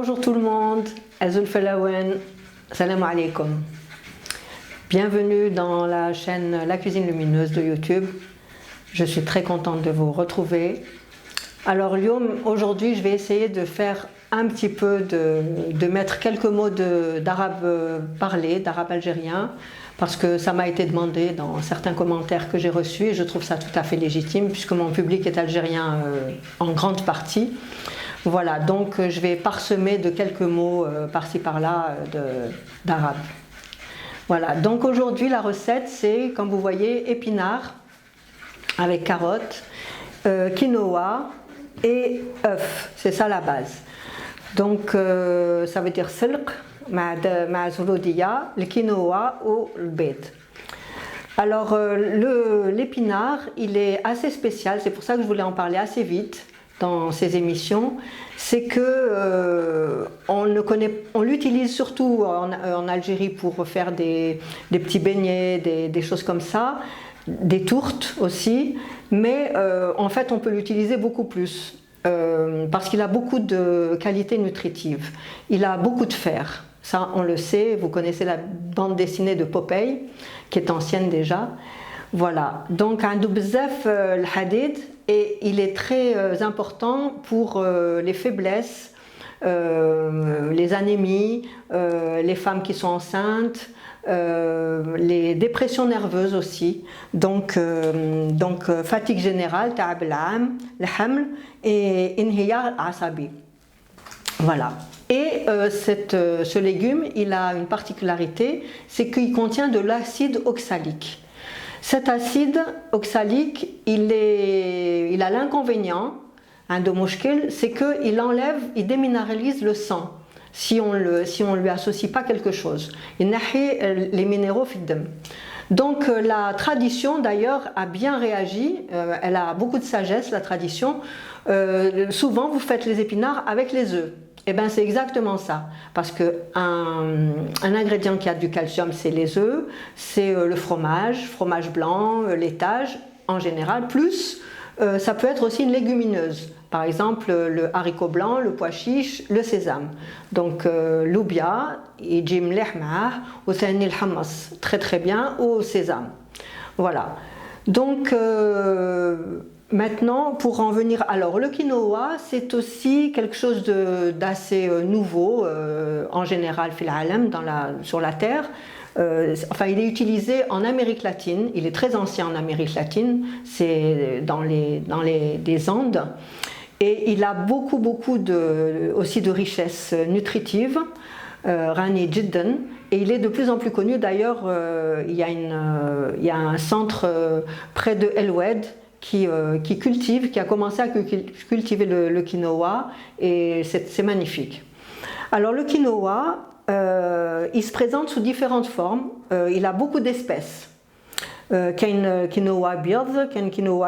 Bonjour tout le monde, Azul Falawen, salam alaikum. Bienvenue dans la chaîne La Cuisine Lumineuse de YouTube. Je suis très contente de vous retrouver. Alors aujourd'hui je vais essayer de faire un petit peu de mettre quelques mots d'arabe parlé, d'arabe algérien, parce que ça m'a été demandé dans certains commentaires que j'ai reçus et je trouve ça tout à fait légitime puisque mon public est algérien en grande partie. Voilà, donc je vais parsemer de quelques mots par-ci par-là d'arabe. Voilà, donc aujourd'hui la recette c'est, comme vous voyez, épinards avec carottes, quinoa et œufs, c'est ça la base. Donc ça veut dire silq, ma zouloudia, le quinoa ou le bête. Alors l'épinard, il est assez spécial, c'est pour ça que je voulais en parler assez vite dans ces émissions, c'est que on l'utilise surtout en Algérie pour faire des petits beignets, des choses comme ça, des tourtes aussi, mais en fait on peut l'utiliser beaucoup plus parce qu'il a beaucoup de qualités nutritives. Il a beaucoup de fer, ça on le sait, vous connaissez la bande dessinée de Popeye qui est ancienne déjà. Voilà, donc un bzaf le hadid, et il est très important pour les faiblesses, les anémies, les femmes qui sont enceintes, les dépressions nerveuses aussi, donc fatigue générale, ta'ab al-am, al-haml et inhiyar asabi. Voilà. Et ce légume, il a une particularité, c'est qu'il contient de l'acide oxalique. Cet acide oxalique, il a l'inconvénient, de moshkil, c'est qu'il enlève, il déminéralise le sang si on lui associe pas quelque chose. Il nahi les minéraux fidem. Donc la tradition d'ailleurs a bien réagi, elle a beaucoup de sagesse la tradition. Souvent vous faites les épinards avec les œufs. Eh bien c'est exactement ça, parce qu'un ingrédient qui a du calcium c'est les œufs, c'est le fromage blanc, laitage en général, plus ça peut être aussi une légumineuse, par exemple le haricot blanc, le pois chiche, le sésame. Donc l'oubia, يجي مليح معاه وثاني الحمص très très bien au sésame. Voilà. Donc maintenant, pour en venir, alors le quinoa, c'est aussi quelque chose d'assez nouveau en général sur la terre. Enfin, il est utilisé en Amérique latine, il est très ancien en Amérique latine, c'est dans les Andes, et il a beaucoup aussi de richesses nutritives, Rani Jidden, et il est de plus en plus connu. D'ailleurs, il y a un centre près de El Oued qui a commencé à cultiver le quinoa, et c'est magnifique. Alors le quinoa, il se présente sous différentes formes, il a beaucoup d'espèces. Quinoa bird,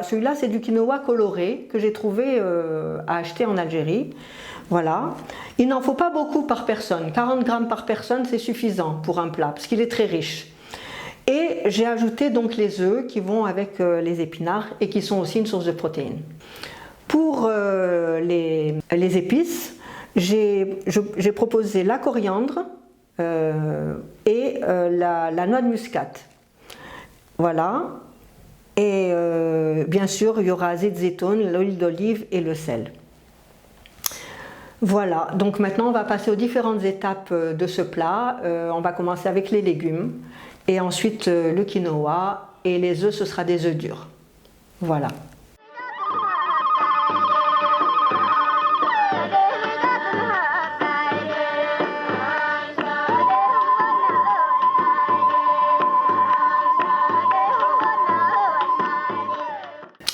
celui-là c'est du quinoa coloré que j'ai trouvé à acheter en Algérie. Voilà. Il n'en faut pas beaucoup par personne, 40 grammes par personne c'est suffisant pour un plat parce qu'il est très riche. Et j'ai ajouté donc les œufs qui vont avec les épinards et qui sont aussi une source de protéines. Pour les épices, j'ai proposé la coriandre et la noix de muscade. Voilà. Et bien sûr, il y aura zeytoun, l'huile d'olive et le sel. Voilà, donc maintenant on va passer aux différentes étapes de ce plat. On va commencer avec les légumes et ensuite le quinoa, et les œufs ce sera des œufs durs. Voilà.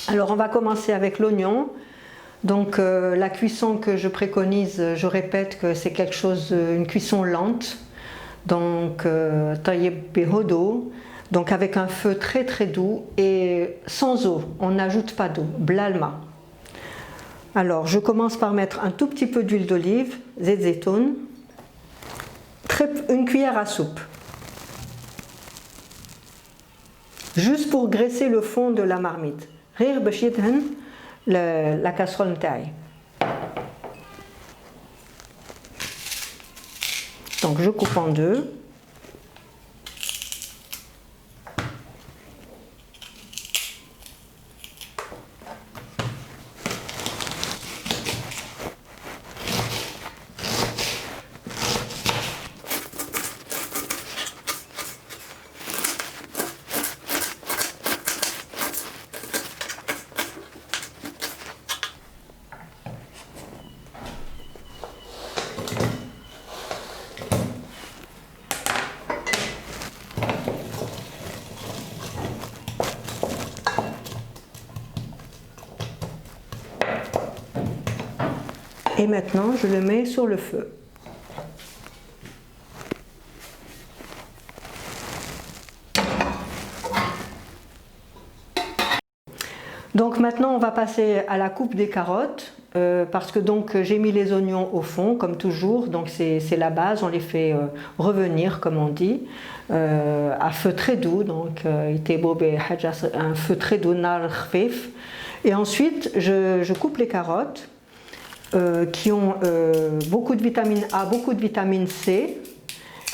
Alors on va commencer avec l'oignon. Donc la cuisson que je préconise, je répète que c'est quelque chose, une cuisson lente, donc tailleb behodo, donc avec un feu très très doux et sans eau, on n'ajoute pas d'eau, blalma. Alors je commence par mettre un tout petit peu d'huile d'olive, zeytoun, une cuillère à soupe, juste pour graisser le fond de la marmite. Rire باش يدهن la casserole نتاعي. Donc je coupe en deux. Et maintenant, je le mets sur le feu. Donc maintenant, on va passer à la coupe des carottes, parce que donc j'ai mis les oignons au fond, comme toujours. Donc c'est la base, on les fait revenir, comme on dit, à feu très doux. Donc un feu très doux, nar khfif. Et ensuite, je coupe les carottes. Qui ont beaucoup de vitamine A, beaucoup de vitamine C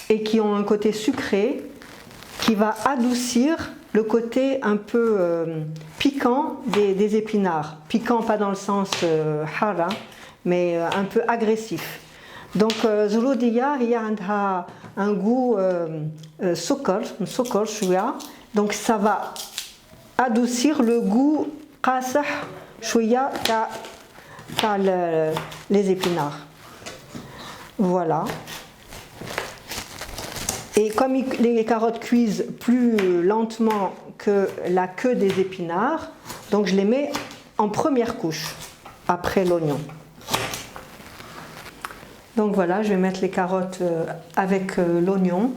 et qui ont un côté sucré qui va adoucir le côté un peu piquant des épinards. Piquant pas dans le sens hara, mais un peu agressif. Donc Zouloudia, il y a un goût sokol, chouïa. Donc ça va adoucir le goût qasah chouïa les épinards. Voilà. Et comme les carottes cuisent plus lentement que la queue des épinards, donc je les mets en première couche après l'oignon. Donc voilà, je vais mettre les carottes avec l'oignon.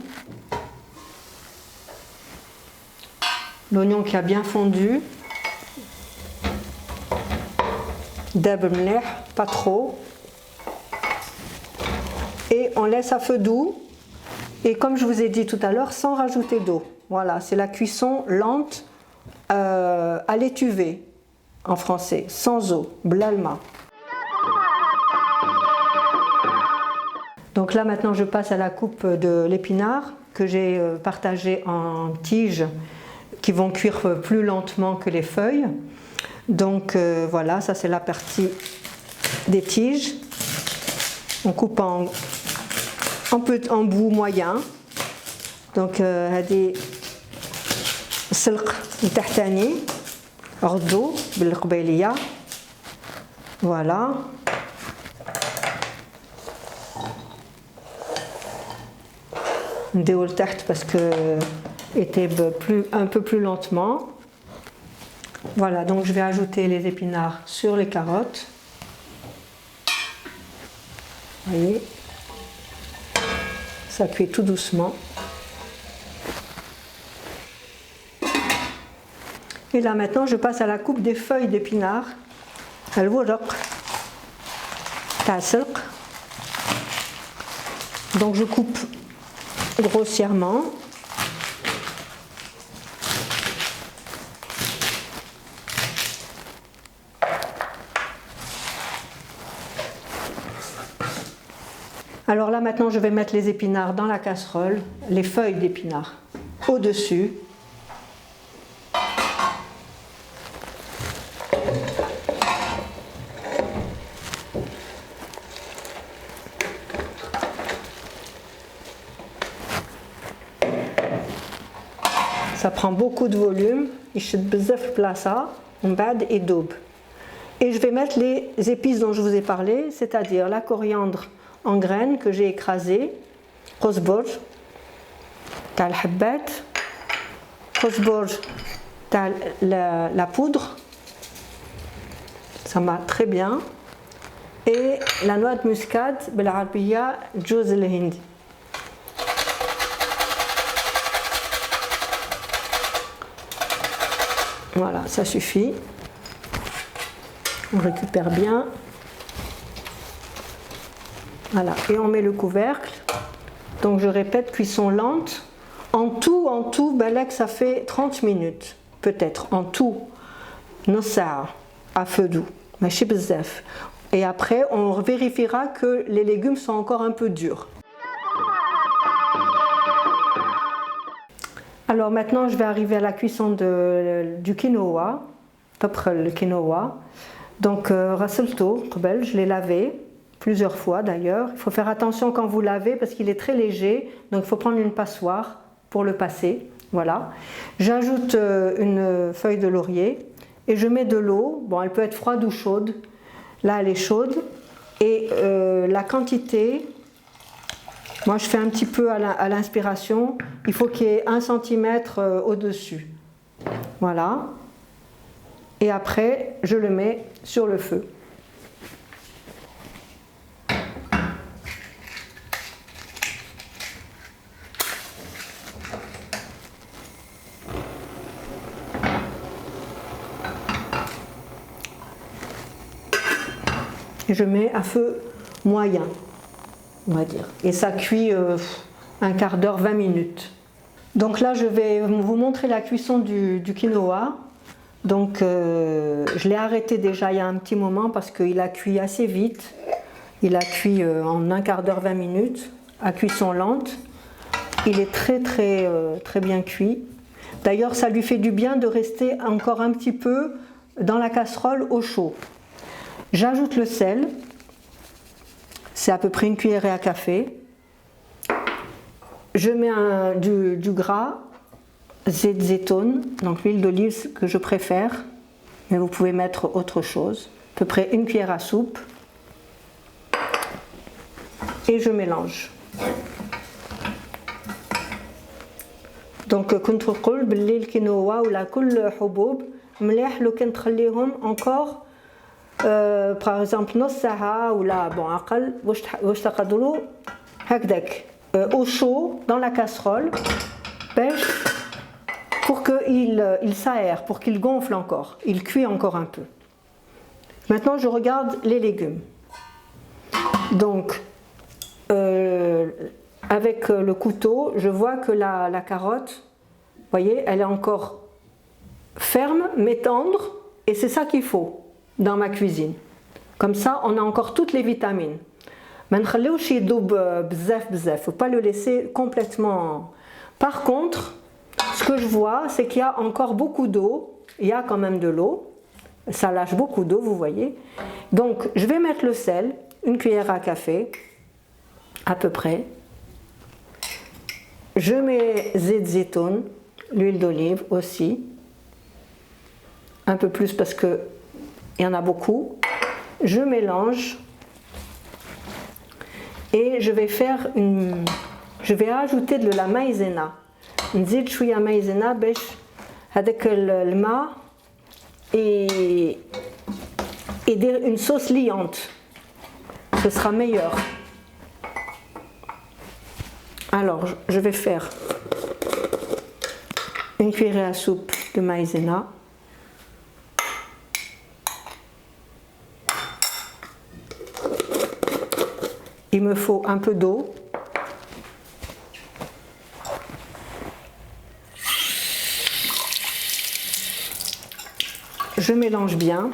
L'oignon qui a bien fondu. Pas trop. Et on laisse à feu doux. Et comme je vous ai dit tout à l'heure, sans rajouter d'eau. Voilà, c'est la cuisson lente à l'étuvée en français, sans eau, blalma. Donc là maintenant je passe à la coupe de l'épinard que j'ai partagé en tiges qui vont cuire plus lentement que les feuilles. Donc voilà, ça c'est la partie des tiges. On coupe en bout moyen. Donc هذه السلق التحتاني عضو بالقبيلية. Voilà. نديرو لتحت parce que était un peu plus lentement. Voilà, donc je vais ajouter les épinards sur les carottes. Vous voyez, ça cuit tout doucement. Et là maintenant, je passe à la coupe des feuilles d'épinards. Donc je coupe grossièrement. Alors là maintenant je vais mettre les épinards dans la casserole, les feuilles d'épinards au-dessus. Ça prend beaucoup de volume, يشد بزاف البلاصة ومن بعد يذوب. Et je vais mettre les épices dont je vous ai parlé, c'est-à-dire la coriandre en graines que j'ai écrasée, كزبر تاع الحبات, كزبر تاع la poudre, ça va très bien, et la noix de muscade بالعربية جوز الهند. Voilà, ça suffit. On récupère bien. Voilà, et on met le couvercle. Donc je répète, cuisson lente. En tout, balak, ça fait 30 minutes, peut-être, en tout. Nossa, à feu doux. Machi bzaf. Et après, on vérifiera que les légumes sont encore un peu durs. Alors maintenant, je vais arriver à la cuisson du quinoa, le quinoa. Donc, rasselto, je l'ai lavé plusieurs fois d'ailleurs. Il faut faire attention quand vous lavez parce qu'il est très léger, donc il faut prendre une passoire pour le passer. Voilà. J'ajoute une feuille de laurier et je mets de l'eau. Bon, elle peut être froide ou chaude. Là, elle est chaude. Et la quantité, moi je fais un petit peu à l'inspiration. Il faut qu'il y ait 1 centimètre au-dessus. Voilà. Et après, je le mets sur le feu. Et je mets à feu moyen, on va dire. Et ça cuit un quart d'heure, 20 minutes. Donc là, je vais vous montrer la cuisson du quinoa. Donc je l'ai arrêté déjà il y a un petit moment parce qu'il a cuit assez vite. Il a cuit en un quart d'heure, 20 minutes, à cuisson lente. Il est très bien cuit. D'ailleurs, ça lui fait du bien de rester encore un petit peu dans la casserole au chaud. J'ajoute le sel, c'est à peu près une cuillerée à café. Je mets du gras, zait zaytoun, donc l'huile d'olive que je préfère, mais vous pouvez mettre autre chose, à peu près une cuillère à soupe. Et je mélange. Donc كنت نقول باللي الكينوا ولا كل حبوب مليح لو كان تخليهم encore par exemple نص ساعة ولا bon أقل واش تقدروا هكذاك au chaud dans la casserole pour qu'il s'aère, pour qu'il gonfle encore, il cuit encore un peu. Maintenant je regarde les légumes. Donc avec le couteau, je vois que la carotte, vous voyez, elle est encore ferme mais tendre, et c'est ça qu'il faut dans ma cuisine. Comme ça, on a encore toutes les vitamines. ما نخليوش يذوب بزاف بزاف, faut pas le laisser complètement. Par contre, ce que je vois, c'est qu'il y a encore beaucoup d'eau. Il y a quand même de l'eau. Ça lâche beaucoup d'eau, vous voyez. Donc, je vais mettre le sel, une cuillère à café, à peu près. Je mets zait zaytoun, l'huile d'olive aussi. Un peu plus parce qu'il y en a beaucoup. Je mélange. Et je vais ajouter de la maïzena. نزيد شوية maïzena باش هذاك الماء et une sauce liante. Ce sera meilleur. Alors, je vais faire une cuillerée à soupe de maïzena. Il me faut un peu d'eau. Je mélange bien.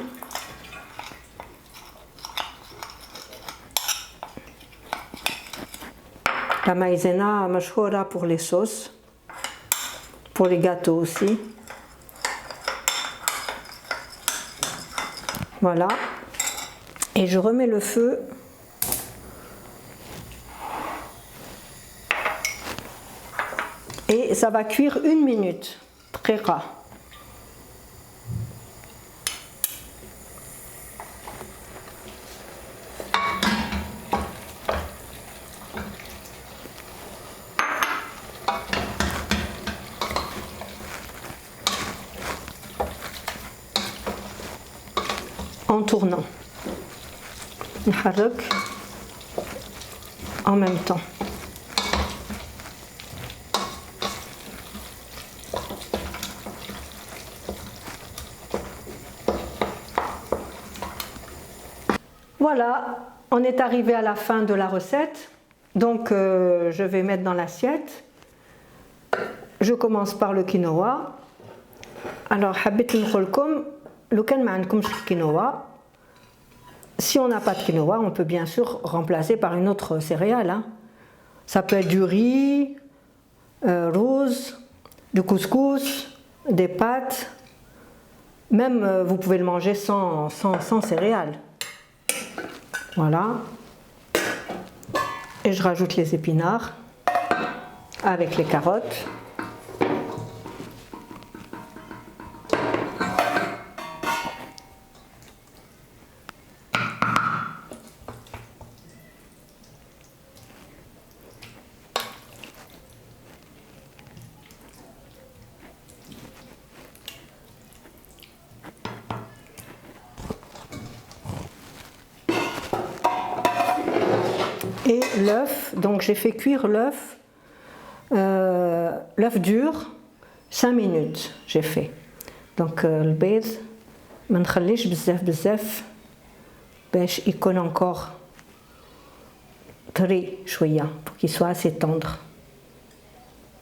La maïzena mashhoura pour les sauces, pour les gâteaux aussi. Voilà. Et je remets le feu. Et ça va cuire 1 minute, très rare. En tournant, نحرك en même temps. Voilà, on est arrivé à la fin de la recette. Donc je vais mettre dans l'assiette. Je commence par le quinoa. Alors, حبيت نقولكم لو كان ما عندكمش quinoa, si on n'a pas de quinoa, on peut bien sûr remplacer par une autre céréale. Hein. Ça peut être du riz, rose, du couscous, des pâtes. Même vous pouvez le manger sans céréales. Voilà. Et je rajoute les épinards avec les carottes. Et l'œuf, donc j'ai fait cuire l'œuf dur 5 minutes, j'ai fait. Donc le bed, ما نخليش بزاف باش يكون encore طري شوية pour qu'il soit assez tendre.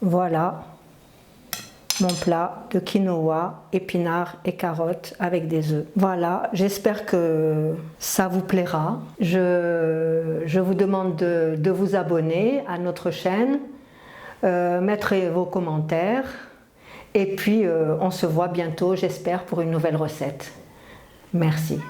Voilà mon plat de quinoa, épinards et carottes avec des œufs. Voilà, j'espère que ça vous plaira. Je vous demande de vous abonner à notre chaîne, mettre vos commentaires et puis on se voit bientôt, j'espère, pour une nouvelle recette. Merci.